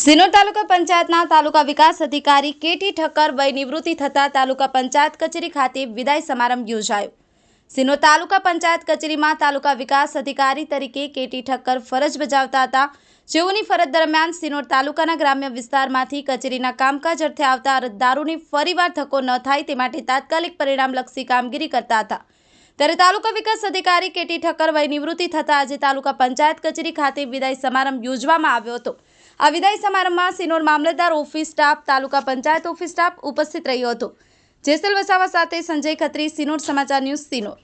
સિનોર તાલુકા પંચાયતના તાલુકા વિકાસ અધિકારી કેટી ઠક્કર વય નિવૃત્તિ થતા તાલુકા પંચાયત કચેરી ખાતે વિદાય સમારંભ યોજાયો। સિનોર તાલુકા પંચાયત કચેરીમાં તાલુકા વિકાસ અધિકારી તરીકે કેટી ઠક્કર ફરજ બજાવતા હતા, જેઓની ફરજ દરમિયાન સિનોર તાલુકાના ગ્રામ્ય વિસ્તારમાંથી કચેરીના કામકાજ અર્થે આવતા અરજદારોની ફરીવાર ધક્કો ન થાય તે માટે તાત્કાલિક પરિણામલક્ષી કામગીરી કરતા હતા। ત્યારે તાલુકા વિકાસ અધિકારી કેટી ઠક્કર વય નિવૃત્તિ થતા આજે તાલુકા પંચાયત કચેરી ખાતે વિદાય સમારંભ યોજવામાં આવ્યો હતો। આ વિદાય સમારંભમાં સિનોર મામલતદાર ઓફિસ સ્ટાફ, તાલુકા પંચાયત ઓફિસ સ્ટાફ ઉપસ્થિત રહ્યો હતો। જેસલ વસાવા સાથે સંજય ખત્રી, સિનોર સમાચાર ન્યૂઝ, સિનોર।